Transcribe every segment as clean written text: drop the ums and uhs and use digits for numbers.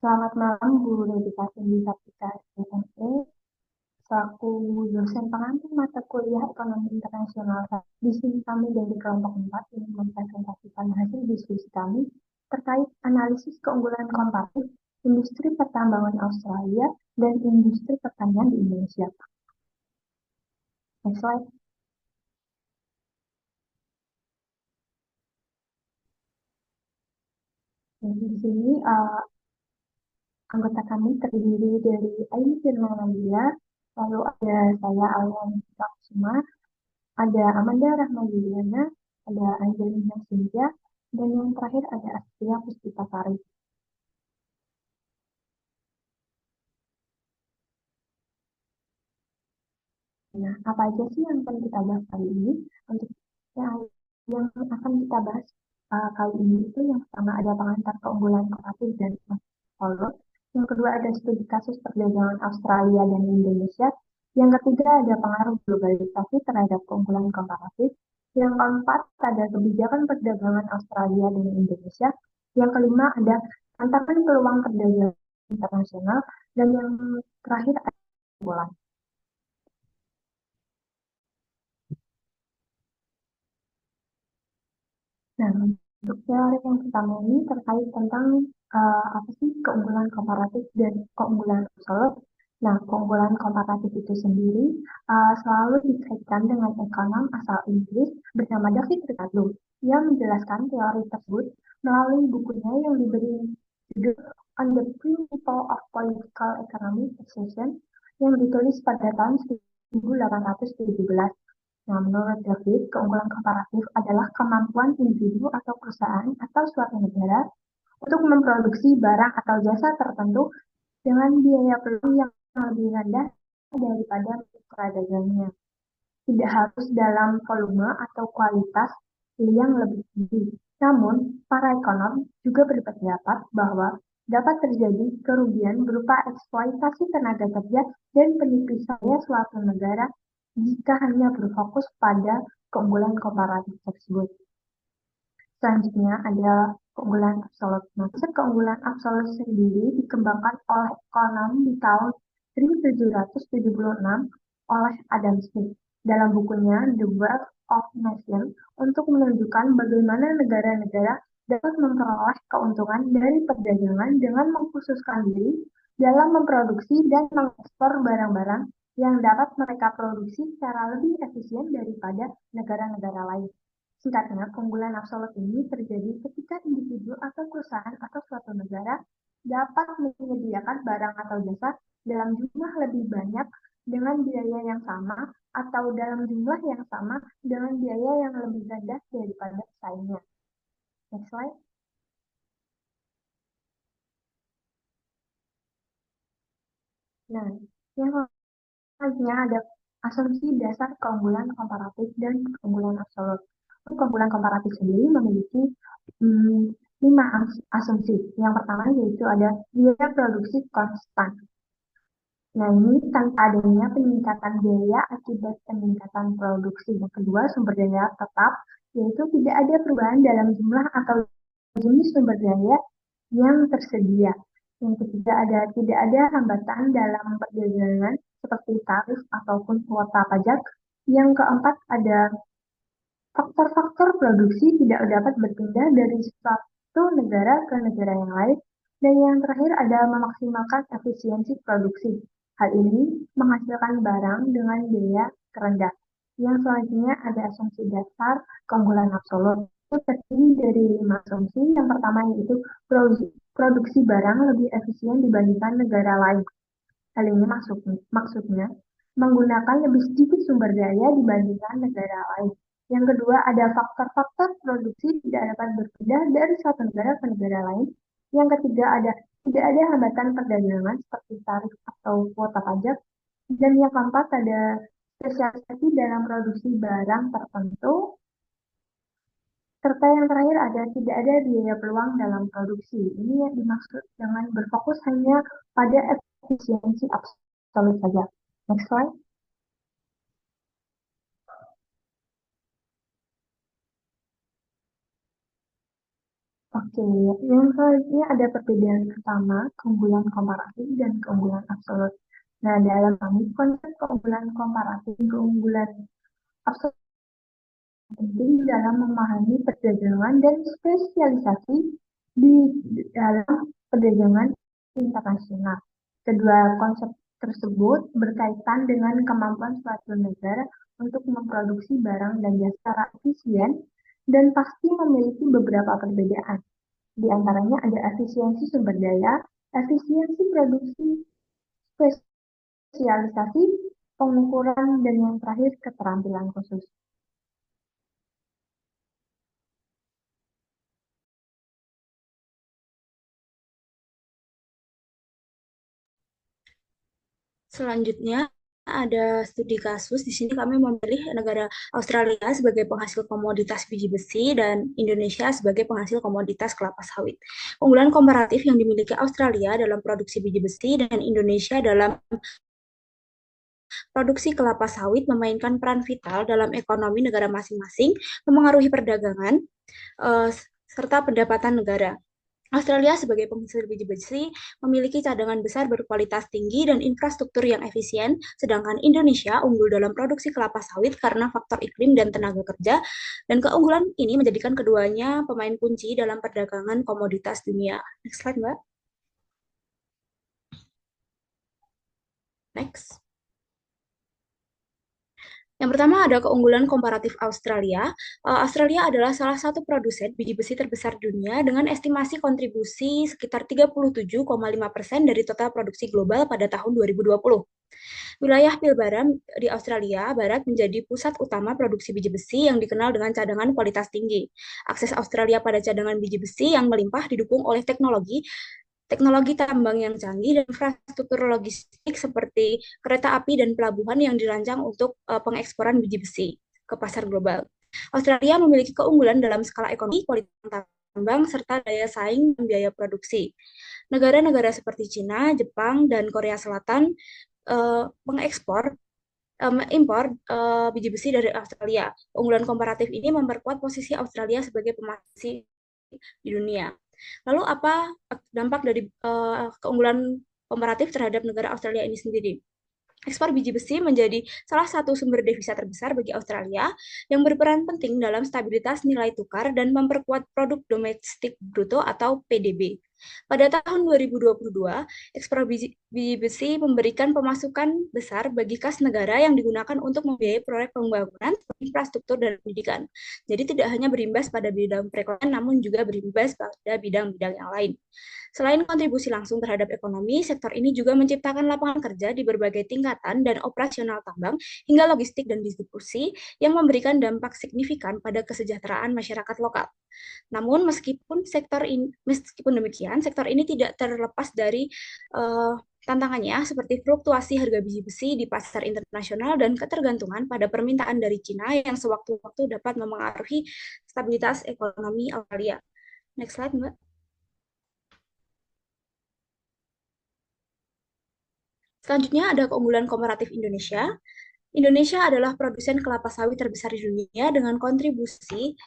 Selamat malam, Bu Dedikasi Sartika SME, selaku dosen pengampu mata kuliah Ekonomi Internasional. Di sini kami dari kelompok 4 ingin mempresentasikan hasil diskusi kami terkait analisis keunggulan komparatif industri pertambangan Australia dan industri pertanian di Indonesia. Next slide. Jadi di sini anggota kami terdiri dari Aini Firman Nabila, lalu ada saya Alwan Kusuma, ada Amanda Rahmayuliana, ada Angelina Cynthia, dan yang terakhir ada Astria Puspitasari. Nah, apa aja sih yang akan kita bahas kali ini? Untuk yang akan kita bahas kali ini itu yang pertama ada pengantar keunggulan komparatif dan Australia. Yang kedua ada studi kasus perdagangan Australia dan Indonesia. Yang ketiga ada pengaruh globalisasi terhadap keunggulan komparatif. Yang keempat ada kebijakan perdagangan Australia dan Indonesia. Yang kelima ada tantangan peluang perdagangan internasional. Dan yang terakhir ada keunggulan. Nah, untuk teori yang pertama ini terkait tentang apa sih keunggulan komparatif dan keunggulan absolut. Nah, keunggulan komparatif itu sendiri selalu dikaitkan dengan ekonom asal Inggris bernama David Ricardo. Ia menjelaskan teori tersebut melalui bukunya yang diberi judul On the Principle of Political Economic Taxation yang ditulis pada tahun 1817. Nah, menurut David, keunggulan komparatif adalah kemampuan individu atau perusahaan atau suatu negara untuk memproduksi barang atau jasa tertentu dengan biaya peluang yang lebih rendah daripada mitra dagangnya. Tidak harus dalam volume atau kualitas yang lebih tinggi. Namun, para ekonom juga berpendapat bahwa dapat terjadi kerugian berupa eksploitasi tenaga kerja dan penipisannya suatu negara jika hanya berfokus pada keunggulan komparatif tersebut. Selanjutnya adalah keunggulan absolut. Nah, konsep keunggulan absolut sendiri dikembangkan oleh ekonom di tahun 1776 oleh Adam Smith dalam bukunya The Wealth of Nations untuk menunjukkan bagaimana negara-negara dapat memperoleh keuntungan dari perdagangan dengan mengkhususkan diri dalam memproduksi dan mengekspor barang-barang yang dapat mereka produksi secara lebih efisien daripada negara-negara lain. Singkatnya, keunggulan absolut ini terjadi ketika individu atau perusahaan atau suatu negara dapat menyediakan barang atau jasa dalam jumlah lebih banyak dengan biaya yang sama atau dalam jumlah yang sama dengan biaya yang lebih rendah daripada pesaingnya. Next slide. Nah, yang selanjutnya ada asumsi dasar keunggulan komparatif dan keunggulan absolut. Keunggulan komparatif sendiri memiliki 5 asumsi. Yang pertama yaitu ada biaya produksi konstan. Nah, ini tanpa adanya peningkatan biaya akibat peningkatan produksi. Yang kedua, sumber daya tetap, yaitu tidak ada perubahan dalam jumlah atau jenis sumber daya yang tersedia. Yang ketiga, tidak ada hambatan dalam perdagangan seperti tarif ataupun kuota pajak. Yang keempat, ada faktor-faktor produksi tidak dapat berpindah dari suatu negara ke negara yang lain. Dan yang terakhir ada memaksimalkan efisiensi produksi. Hal ini menghasilkan barang dengan biaya terendah. Yang selanjutnya ada asumsi dasar keunggulan absolut. Itu terdiri dari 5 asumsi. Yang pertama yaitu produksi barang lebih efisien dibandingkan negara lain. Hal ini maksudnya menggunakan lebih sedikit sumber daya dibandingkan negara lain. Yang kedua, ada faktor-faktor produksi tidak dapat berpindah dari satu negara ke negara lain. Yang ketiga, tidak ada hambatan perdagangan seperti tarif atau kuota pajak. Dan yang keempat, ada spesialisasi dalam produksi barang tertentu. Serta yang terakhir tidak ada biaya peluang dalam produksi. Ini yang dimaksud dengan berfokus hanya pada efisiensi absolut saja. Next slide. Oke, yang selanjutnya ada perbedaan utama, keunggulan komparatif dan keunggulan absolut. Nah, dalam kami, konsep keunggulan komparatif dan keunggulan absolut penting dalam memahami perdagangan dan spesialisasi di dalam perdagangan internasional. Kedua konsep tersebut berkaitan dengan kemampuan suatu negara untuk memproduksi barang dan jasa secara efisien dan pasti memiliki beberapa perbedaan. Di antaranya ada efisiensi sumber daya, efisiensi produksi, spesialisasi, pengukuran, dan yang terakhir keterampilan khusus. Selanjutnya ada studi kasus. Di sini kami memilih negara Australia sebagai penghasil komoditas biji besi dan Indonesia sebagai penghasil komoditas kelapa sawit. Keunggulan komparatif yang dimiliki Australia dalam produksi biji besi dan Indonesia dalam produksi kelapa sawit memainkan peran vital dalam ekonomi negara masing-masing, memengaruhi perdagangan, eh, serta pendapatan negara. Australia sebagai penghasil biji besi memiliki cadangan besar berkualitas tinggi dan infrastruktur yang efisien, sedangkan Indonesia unggul dalam produksi kelapa sawit karena faktor iklim dan tenaga kerja, dan keunggulan ini menjadikan keduanya pemain kunci dalam perdagangan komoditas dunia. Next slide, Mbak. Next. Yang pertama ada keunggulan komparatif Australia. Australia adalah salah satu produsen biji besi terbesar dunia dengan estimasi kontribusi sekitar 37,5% dari total produksi global pada tahun 2020. Wilayah Pilbara di Australia Barat menjadi pusat utama produksi biji besi yang dikenal dengan cadangan kualitas tinggi. Akses Australia pada cadangan biji besi yang melimpah didukung oleh teknologi tambang yang canggih dan infrastruktur logistik seperti kereta api dan pelabuhan yang dirancang untuk pengeksporan biji besi ke pasar global. Australia memiliki keunggulan dalam skala ekonomi, kualitas tambang, serta daya saing dan biaya produksi. Negara-negara seperti Cina, Jepang, dan Korea Selatan mengekspor impor biji besi dari Australia. Keunggulan komparatif ini memperkuat posisi Australia sebagai pemasok di dunia. Lalu apa dampak dari keunggulan komparatif terhadap negara Australia ini sendiri? Ekspor biji besi menjadi salah satu sumber devisa terbesar bagi Australia yang berperan penting dalam stabilitas nilai tukar dan memperkuat produk domestik bruto atau PDB. Pada tahun 2022, ekspor biji besi memberikan pemasukan besar bagi kas negara yang digunakan untuk membiayai proyek pembangunan, infrastruktur, dan pendidikan. Jadi tidak hanya berimbas pada bidang perekonomian, namun juga berimbas pada bidang-bidang yang lain. Selain kontribusi langsung terhadap ekonomi, sektor ini juga menciptakan lapangan kerja di berbagai tingkatan dan operasional tambang hingga logistik dan distribusi yang memberikan dampak signifikan pada kesejahteraan masyarakat lokal. Namun meskipun demikian, sektor ini tidak terlepas dari tantangannya seperti fluktuasi harga biji besi di pasar internasional dan ketergantungan pada permintaan dari Cina yang sewaktu-waktu dapat memengaruhi stabilitas ekonomi Australia. Next slide, Mbak. Selanjutnya ada keunggulan komparatif Indonesia. Indonesia adalah produsen kelapa sawit terbesar di dunia dengan kontribusi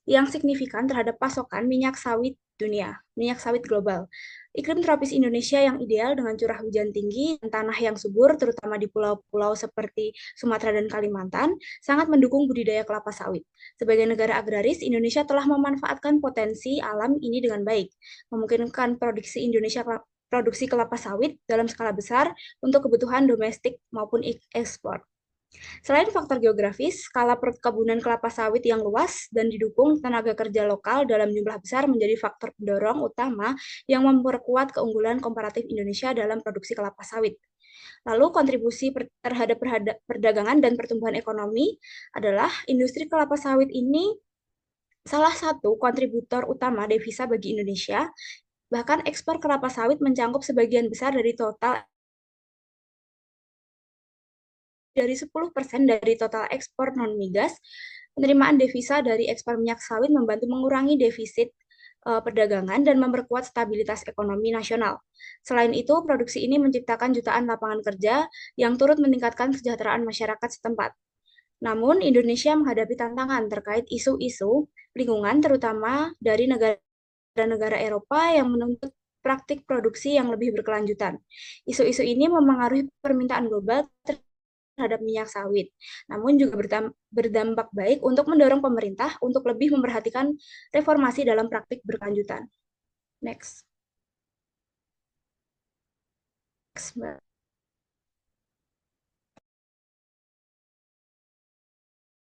yang signifikan terhadap pasokan minyak sawit dunia, minyak sawit global. Iklim tropis Indonesia yang ideal dengan curah hujan tinggi dan tanah yang subur, terutama di pulau-pulau seperti Sumatera dan Kalimantan, sangat mendukung budidaya kelapa sawit. Sebagai negara agraris, Indonesia telah memanfaatkan potensi alam ini dengan baik, memungkinkan produksi kelapa sawit dalam skala besar untuk kebutuhan domestik maupun ekspor. Selain faktor geografis, skala perkebunan kelapa sawit yang luas dan didukung tenaga kerja lokal dalam jumlah besar menjadi faktor pendorong utama yang memperkuat keunggulan komparatif Indonesia dalam produksi kelapa sawit. Lalu kontribusi terhadap perdagangan dan pertumbuhan ekonomi adalah industri kelapa sawit ini salah satu kontributor utama devisa bagi Indonesia. Bahkan ekspor kelapa sawit mencakup sebagian besar dari 10% dari total ekspor non-migas. Penerimaan devisa dari ekspor minyak sawit membantu mengurangi defisit perdagangan dan memperkuat stabilitas ekonomi nasional. Selain itu, produksi ini menciptakan jutaan lapangan kerja yang turut meningkatkan kesejahteraan masyarakat setempat. Namun, Indonesia menghadapi tantangan terkait isu-isu lingkungan, terutama dari negara negara Eropa yang menuntut praktik produksi yang lebih berkelanjutan. Isu-isu ini memengaruhi permintaan global terhadap minyak sawit, namun juga berdampak baik untuk mendorong pemerintah untuk lebih memperhatikan reformasi dalam praktik berkelanjutan. Next. Next, Mbak.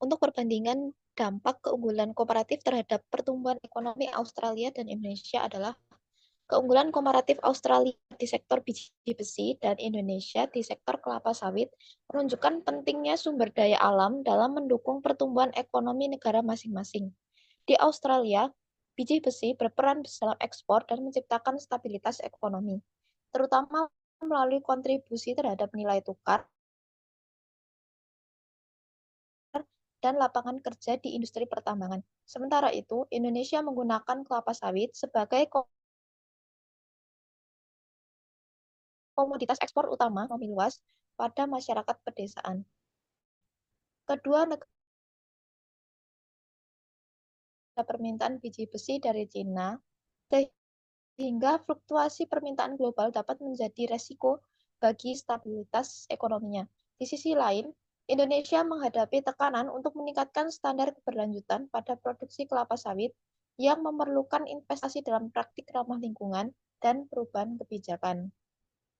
Untuk perbandingan dampak keunggulan komparatif terhadap pertumbuhan ekonomi Australia dan Indonesia adalah keunggulan komparatif Australia di sektor biji besi dan Indonesia di sektor kelapa sawit menunjukkan pentingnya sumber daya alam dalam mendukung pertumbuhan ekonomi negara masing-masing. Di Australia, biji besi berperan dalam ekspor dan menciptakan stabilitas ekonomi, terutama melalui kontribusi terhadap nilai tukar dan lapangan kerja di industri pertambangan. Sementara itu, Indonesia menggunakan kelapa sawit sebagai komoditas ekspor utama ekonomi luas pada masyarakat pedesaan. Kedua negara permintaan biji besi dari Cina, sehingga fluktuasi permintaan global dapat menjadi resiko bagi stabilitas ekonominya. Di sisi lain, Indonesia menghadapi tekanan untuk meningkatkan standar keberlanjutan pada produksi kelapa sawit yang memerlukan investasi dalam praktik ramah lingkungan dan perubahan kebijakan.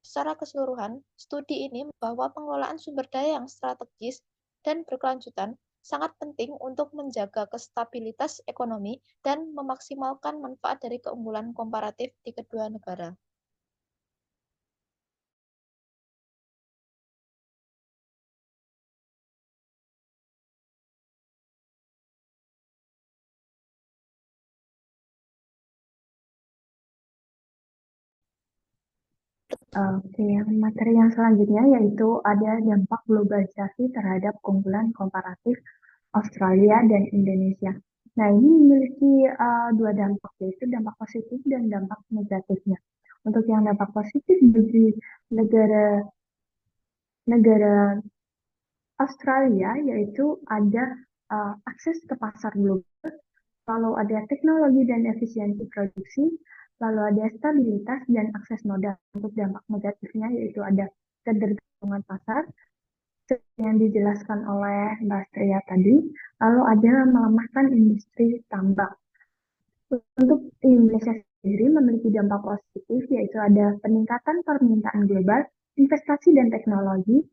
Secara keseluruhan, studi ini bahwa pengelolaan sumber daya yang strategis dan berkelanjutan sangat penting untuk menjaga kestabilitas ekonomi dan memaksimalkan manfaat dari keunggulan komparatif di kedua negara. Oke, materi yang selanjutnya yaitu ada dampak globalisasi terhadap keunggulan komparatif Australia dan Indonesia. Nah, ini memiliki dua dampak, yaitu dampak positif dan dampak negatifnya. Untuk yang dampak positif bagi negara negara Australia, yaitu ada akses ke pasar global, lalu ada teknologi dan efisiensi produksi, lalu ada stabilitas dan akses modal. Untuk dampak negatifnya yaitu ada ketergantungan pasar, yang dijelaskan oleh Mbak Stria tadi, lalu ada melemahkan industri tambang. Untuk Indonesia sendiri memiliki dampak positif, yaitu ada peningkatan permintaan global, investasi dan teknologi,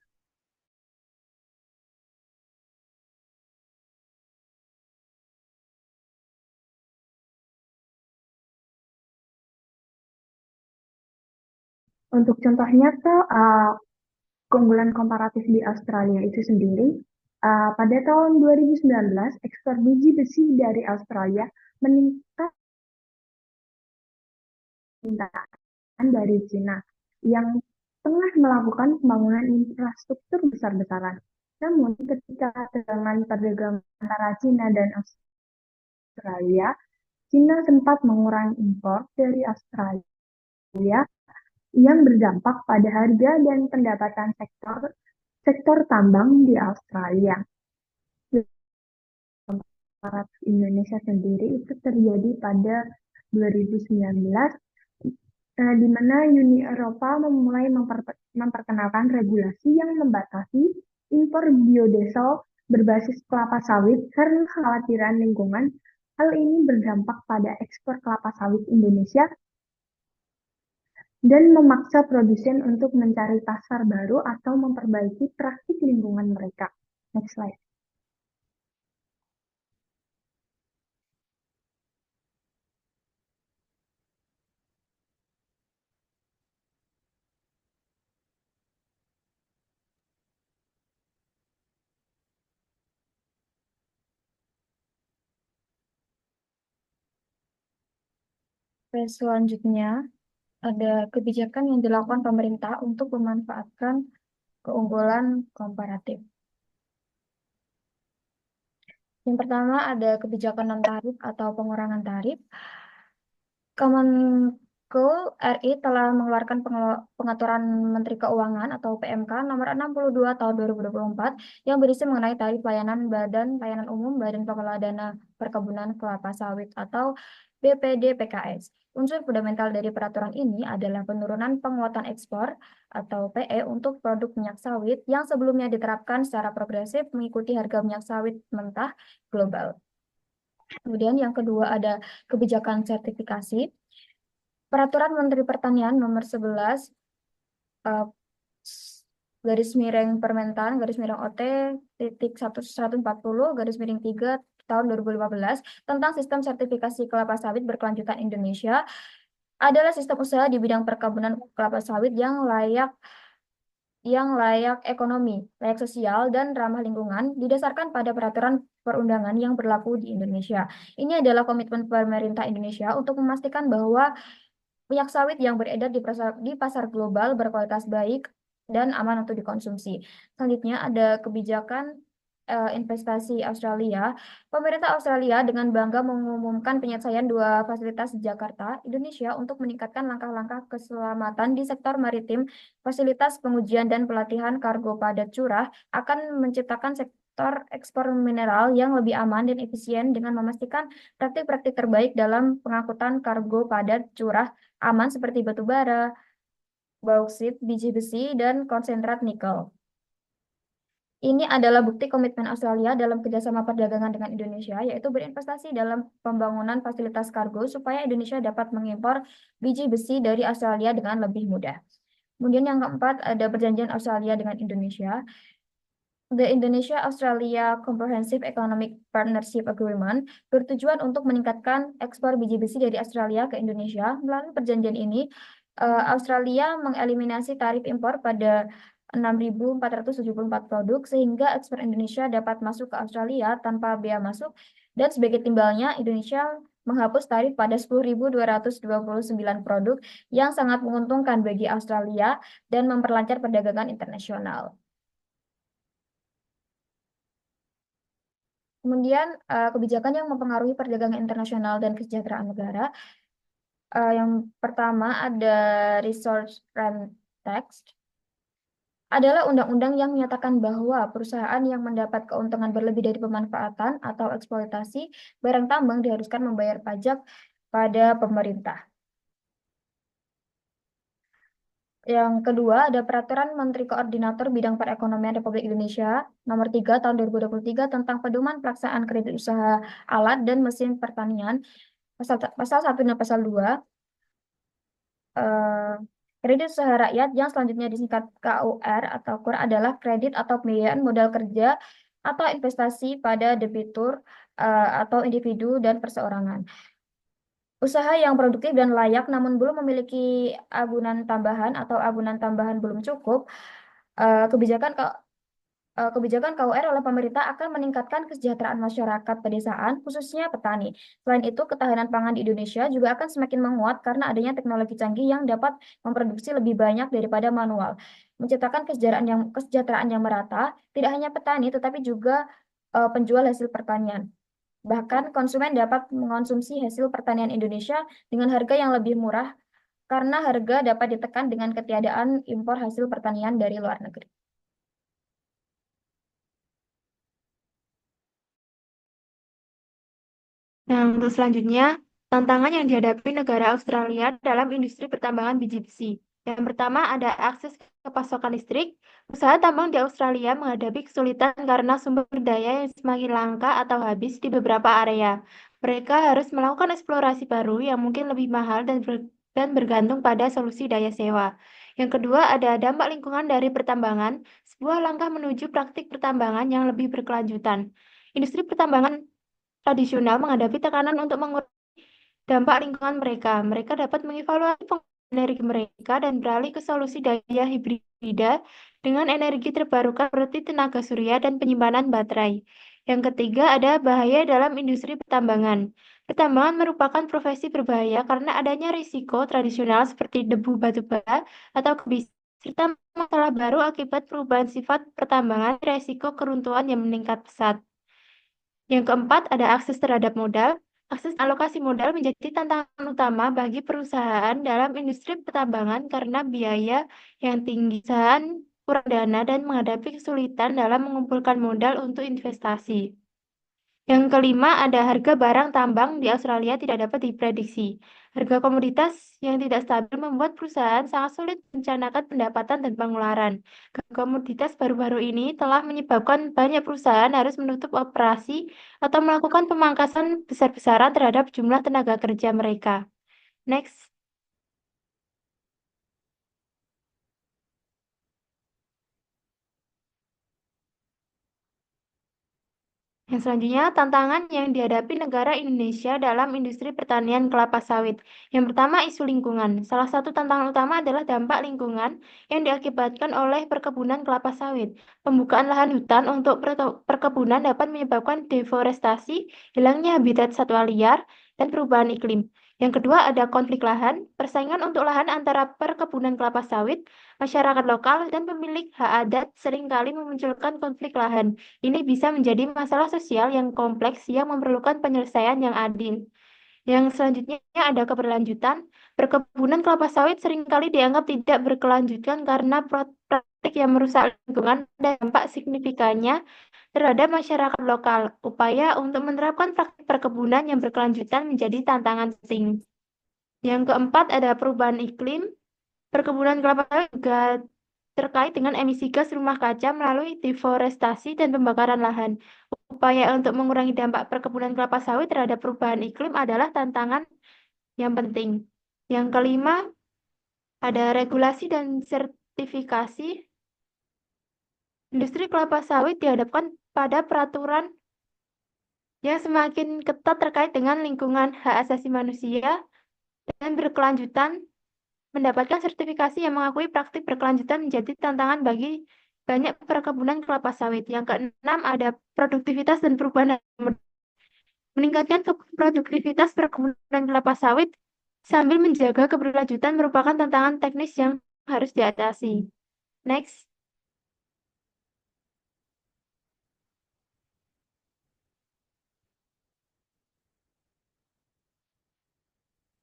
untuk contoh nyata keunggulan komparatif di Australia itu sendiri, pada tahun 2019 ekspor biji besi dari Australia meningkat dari Cina yang tengah melakukan pembangunan infrastruktur besar-besaran. Namun ketika tegangan perdagangan antara Cina dan Australia, Cina sempat mengurangi impor dari Australia yang berdampak pada harga dan pendapatan sektor tambang di Australia. Komparatif Indonesia sendiri itu terjadi pada 2019, di mana Uni Eropa memulai memperkenalkan regulasi yang membatasi impor biodiesel berbasis kelapa sawit karena kekhawatiran lingkungan. Hal ini berdampak pada ekspor kelapa sawit Indonesia dan memaksa produsen untuk mencari pasar baru atau memperbaiki praktik lingkungan mereka. Next slide. Selanjutnya, ada kebijakan yang dilakukan pemerintah untuk memanfaatkan keunggulan komparatif. Yang pertama ada kebijakan non-tarif atau pengurangan tarif. Kemenko RI telah mengeluarkan pengaturan Menteri Keuangan atau PMK nomor 62 tahun 2024 yang berisi mengenai tarif layanan Badan Layanan Umum Badan Pengelola Dana Perkebunan Kelapa Sawit atau BPDPKS. Unsur fundamental dari peraturan ini adalah penurunan penguatan ekspor atau PE untuk produk minyak sawit yang sebelumnya diterapkan secara progresif mengikuti harga minyak sawit mentah global. Kemudian yang kedua ada kebijakan sertifikasi. Peraturan Menteri Pertanian nomor 11 garis miring Permentan garis miring OT titik 140 garis miring 3 tahun 2015 tentang sistem sertifikasi kelapa sawit berkelanjutan Indonesia adalah sistem usaha di bidang perkebunan kelapa sawit yang layak ekonomi, layak sosial, dan ramah lingkungan didasarkan pada peraturan perundangan yang berlaku di Indonesia. Ini adalah komitmen pemerintah Indonesia untuk memastikan bahwa minyak sawit yang beredar di pasar global berkualitas baik dan aman untuk dikonsumsi. Selanjutnya ada kebijakan investasi Australia. Pemerintah Australia dengan bangga mengumumkan penyelesaian 2 fasilitas di Jakarta, Indonesia untuk meningkatkan langkah-langkah keselamatan di sektor maritim. Fasilitas pengujian dan pelatihan kargo padat curah akan menciptakan sektor ekspor mineral yang lebih aman dan efisien dengan memastikan praktik-praktik terbaik dalam pengangkutan kargo padat curah aman seperti batu bara, bauksit, biji besi, dan konsentrat nikel. Ini adalah bukti komitmen Australia dalam kerjasama perdagangan dengan Indonesia, yaitu berinvestasi dalam pembangunan fasilitas kargo supaya Indonesia dapat mengimpor biji besi dari Australia dengan lebih mudah. Kemudian yang keempat ada perjanjian Australia dengan Indonesia. The Indonesia-Australia Comprehensive Economic Partnership Agreement bertujuan untuk meningkatkan ekspor biji besi dari Australia ke Indonesia. Melalui perjanjian ini, Australia mengeliminasi tarif impor pada 6.474 produk sehingga ekspor Indonesia dapat masuk ke Australia tanpa bea masuk dan sebagai timbalnya Indonesia menghapus tarif pada 10.229 produk yang sangat menguntungkan bagi Australia dan memperlancar perdagangan internasional. Kemudian kebijakan yang mempengaruhi perdagangan internasional dan kesejahteraan negara. Yang pertama ada Resource Rent Tax. Adalah undang-undang yang menyatakan bahwa perusahaan yang mendapat keuntungan berlebih dari pemanfaatan atau eksploitasi barang tambang diharuskan membayar pajak pada pemerintah. Yang kedua ada Peraturan Menteri Koordinator Bidang Perekonomian Republik Indonesia Nomor 3 Tahun 2023 tentang pedoman pelaksanaan kredit usaha alat dan mesin pertanian pasal 1 dan pasal 2. Kredit usaha rakyat yang selanjutnya disingkat KUR atau KUR adalah kredit atau pembiayaan modal kerja atau investasi pada debitur atau individu dan perseorangan. Usaha yang produktif dan layak namun belum memiliki agunan tambahan atau agunan tambahan belum cukup, kebijakan KUR oleh pemerintah akan meningkatkan kesejahteraan masyarakat pedesaan, khususnya petani. Selain itu, ketahanan pangan di Indonesia juga akan semakin menguat karena adanya teknologi canggih yang dapat memproduksi lebih banyak daripada manual, menciptakan kesejahteraan yang merata, tidak hanya petani, tetapi juga penjual hasil pertanian. Bahkan konsumen dapat mengonsumsi hasil pertanian Indonesia dengan harga yang lebih murah karena harga dapat ditekan dengan ketiadaan impor hasil pertanian dari luar negeri. Nah, untuk selanjutnya, tantangan yang dihadapi negara Australia dalam industri pertambangan biji besi. Yang pertama ada akses ke pasokan listrik. Usaha tambang di Australia menghadapi kesulitan karena sumber daya yang semakin langka atau habis di beberapa area. Mereka harus melakukan eksplorasi baru yang mungkin lebih mahal dan bergantung pada solusi daya sewa. Yang kedua ada dampak lingkungan dari pertambangan, sebuah langkah menuju praktik pertambangan yang lebih berkelanjutan. Industri pertambangan tradisional menghadapi tekanan untuk mengurangi dampak lingkungan mereka. Mereka dapat mengevaluasi penggunaan energi mereka dan beralih ke solusi daya hibrida dengan energi terbarukan seperti tenaga surya dan penyimpanan baterai. Yang ketiga ada bahaya dalam industri pertambangan. Pertambangan merupakan profesi berbahaya karena adanya risiko tradisional seperti debu batu bara atau kebis, serta masalah baru akibat perubahan sifat pertambangan, risiko keruntuhan yang meningkat pesat. Yang keempat, ada akses terhadap modal. Akses alokasi modal menjadi tantangan utama bagi perusahaan dalam industri pertambangan karena biaya yang tinggi, kurang dana, dan menghadapi kesulitan dalam mengumpulkan modal untuk investasi. Yang kelima, ada harga barang tambang di Australia tidak dapat diprediksi. Harga komoditas yang tidak stabil membuat perusahaan sangat sulit merencanakan pendapatan dan pengeluaran. Komoditas baru-baru ini telah menyebabkan banyak perusahaan harus menutup operasi atau melakukan pemangkasan besar-besaran terhadap jumlah tenaga kerja mereka. Next. Yang selanjutnya, tantangan yang dihadapi negara Indonesia dalam industri pertanian kelapa sawit. Yang pertama, isu lingkungan. Salah satu tantangan utama adalah dampak lingkungan yang diakibatkan oleh perkebunan kelapa sawit. Pembukaan lahan hutan untuk perkebunan dapat menyebabkan deforestasi, hilangnya habitat satwa liar, dan perubahan iklim. Yang kedua, ada konflik lahan. Persaingan untuk lahan antara perkebunan kelapa sawit, masyarakat lokal, dan pemilik hak adat seringkali memunculkan konflik lahan. Ini bisa menjadi masalah sosial yang kompleks yang memerlukan penyelesaian yang adil. Yang selanjutnya ada keberlanjutan. Perkebunan kelapa sawit seringkali dianggap tidak berkelanjutan karena praktik yang merusak lingkungan dan dampak signifikannya terhadap masyarakat lokal. Upaya untuk menerapkan praktik perkebunan yang berkelanjutan menjadi tantangan penting. Yang keempat ada perubahan iklim. Perkebunan kelapa sawit juga terkait dengan emisi gas rumah kaca melalui deforestasi dan pembakaran lahan. Upaya untuk mengurangi dampak perkebunan kelapa sawit terhadap perubahan iklim adalah tantangan yang penting. Yang kelima, ada regulasi dan sertifikasi. Industri kelapa sawit dihadapkan pada peraturan yang semakin ketat terkait dengan lingkungan, hak asasi manusia, dan berkelanjutan. Mendapatkan sertifikasi yang mengakui praktik berkelanjutan menjadi tantangan bagi banyak perkebunan kelapa sawit. Yang keenam, ada produktivitas dan perubahan. Meningkatkan produktivitas perkebunan kelapa sawit sambil menjaga keberlanjutan merupakan tantangan teknis yang harus diatasi. Next.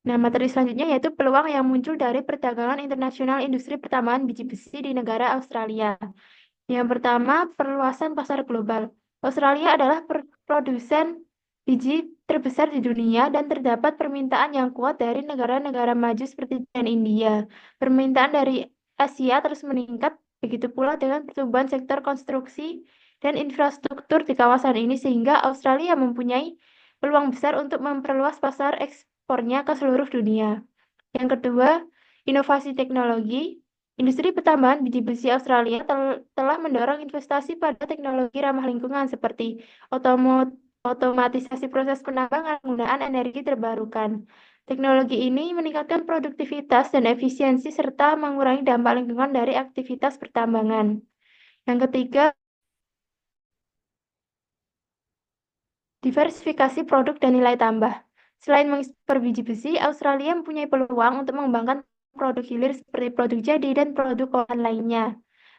Nah, materi selanjutnya yaitu peluang yang muncul dari perdagangan internasional industri pertambangan biji besi di negara Australia. Yang pertama, perluasan pasar global. Australia adalah produsen biji terbesar di dunia dan terdapat permintaan yang kuat dari negara-negara maju seperti dan India. Permintaan dari Asia terus meningkat, begitu pula dengan pertumbuhan sektor konstruksi dan infrastruktur di kawasan ini sehingga Australia mempunyai peluang besar untuk memperluas pasar ekspornya ke seluruh dunia. Yang kedua, inovasi teknologi. Industri pertambangan biji besi Australia telah mendorong investasi pada teknologi ramah lingkungan seperti otomatisasi proses penambangan penggunaan energi terbarukan. Teknologi ini meningkatkan produktivitas dan efisiensi serta mengurangi dampak lingkungan dari aktivitas pertambangan. Yang ketiga, diversifikasi produk dan nilai tambah. Selain mengekspor biji besi, Australia mempunyai peluang untuk mengembangkan produk hilir seperti produk jadi dan produk olahan lainnya.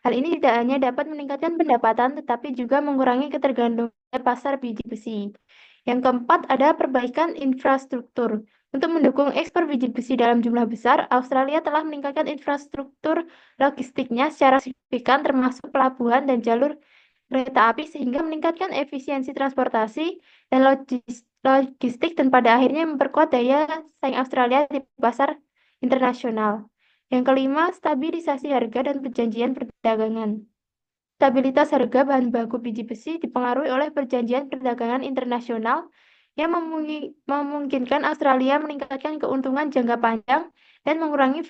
Hal ini tidak hanya dapat meningkatkan pendapatan, tetapi juga mengurangi ketergantungan pasar biji besi. Yang keempat, ada perbaikan infrastruktur. Untuk mendukung ekspor biji besi dalam jumlah besar, Australia telah meningkatkan infrastruktur logistiknya secara signifikan, termasuk pelabuhan dan jalur kereta api, sehingga meningkatkan efisiensi transportasi dan logistik dan pada akhirnya memperkuat daya saing Australia di pasar internasional. Yang kelima, stabilisasi harga dan perjanjian perdagangan. Stabilitas harga bahan baku biji besi dipengaruhi oleh perjanjian perdagangan internasional yang memungkinkan Australia meningkatkan keuntungan jangka panjang dan mengurangi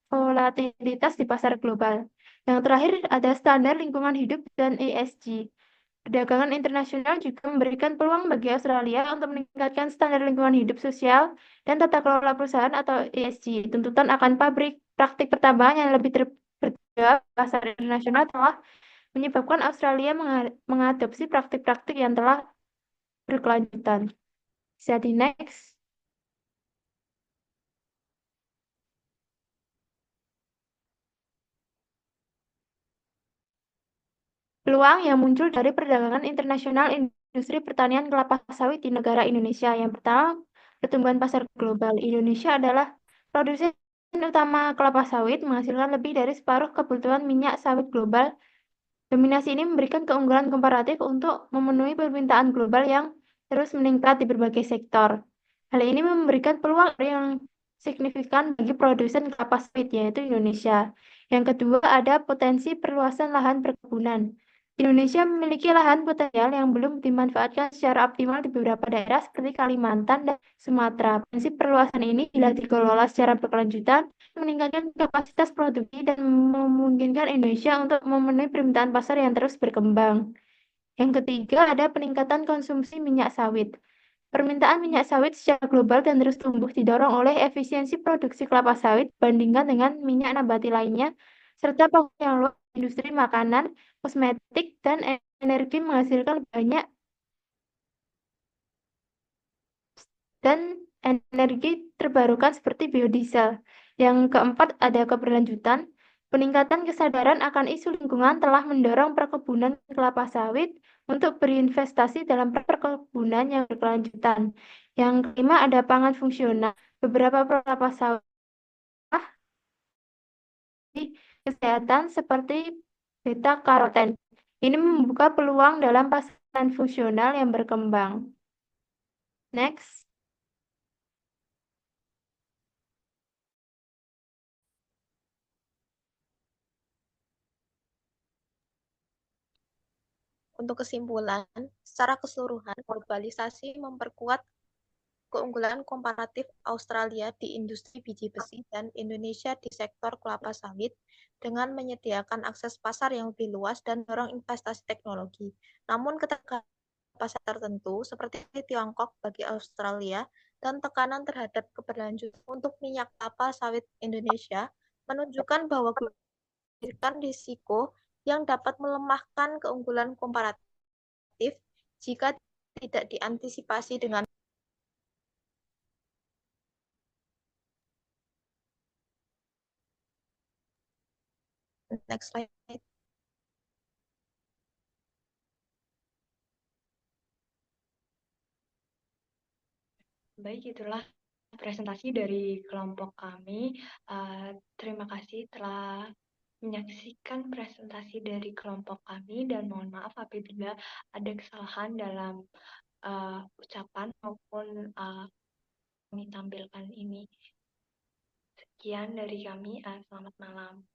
volatilitas di pasar global. Yang terakhir ada standar lingkungan hidup dan ESG. Perdagangan internasional juga memberikan peluang bagi Australia untuk meningkatkan standar lingkungan hidup sosial dan tata kelola perusahaan atau ESG. Tuntutan akan praktik pertambangan yang lebih bertanggung pasar internasional telah menyebabkan Australia mengadopsi praktik-praktik yang telah berkelanjutan. Bisa di next. Peluang yang muncul dari perdagangan internasional industri pertanian kelapa sawit di negara Indonesia. Yang pertama, pertumbuhan pasar global. Indonesia adalah produsen utama kelapa sawit, menghasilkan lebih dari separuh kebutuhan minyak sawit global. Dominasi ini memberikan keunggulan komparatif untuk memenuhi permintaan global yang terus meningkat di berbagai sektor. Hal ini memberikan peluang yang signifikan bagi produsen kelapa sawit, yaitu Indonesia. Yang kedua, ada potensi perluasan lahan perkebunan. Indonesia memiliki lahan potensial yang belum dimanfaatkan secara optimal di beberapa daerah seperti Kalimantan dan Sumatera. Prinsip perluasan ini bila dikelola secara berkelanjutan meningkatkan kapasitas produksi dan memungkinkan Indonesia untuk memenuhi permintaan pasar yang terus berkembang. Yang ketiga, ada peningkatan konsumsi minyak sawit. Permintaan minyak sawit secara global dan terus tumbuh didorong oleh efisiensi produksi kelapa sawit dibandingkan dengan minyak nabati lainnya, serta penggunaan yang luas di industri makanan, kosmetik, dan energi menghasilkan banyak dan energi terbarukan seperti biodiesel. Yang keempat, ada keberlanjutan. Peningkatan kesadaran akan isu lingkungan telah mendorong perkebunan kelapa sawit untuk berinvestasi dalam perkebunan yang berkelanjutan. Yang kelima, ada pangan fungsional. Beberapa produk kelapa sawit kesehatan seperti beta karoten. Ini membuka peluang dalam pasokan fungsional yang berkembang. Next. Untuk kesimpulan, secara keseluruhan, globalisasi memperkuat keunggulan komparatif Australia di industri biji besi dan Indonesia di sektor kelapa sawit dengan menyediakan akses pasar yang lebih luas dan dorong investasi teknologi. Namun ketegangan pasar tertentu seperti Tiongkok bagi Australia dan tekanan terhadap keberlanjutan untuk minyak kelapa sawit Indonesia menunjukkan bahwa memberikan risiko yang dapat melemahkan keunggulan komparatif jika tidak diantisipasi dengan next slide. Baik, itulah presentasi dari kelompok kami. Terima kasih telah menyaksikan presentasi dari kelompok kami dan mohon maaf apabila ada kesalahan dalam ucapan maupun kami tampilkan ini. Sekian dari kami, selamat malam.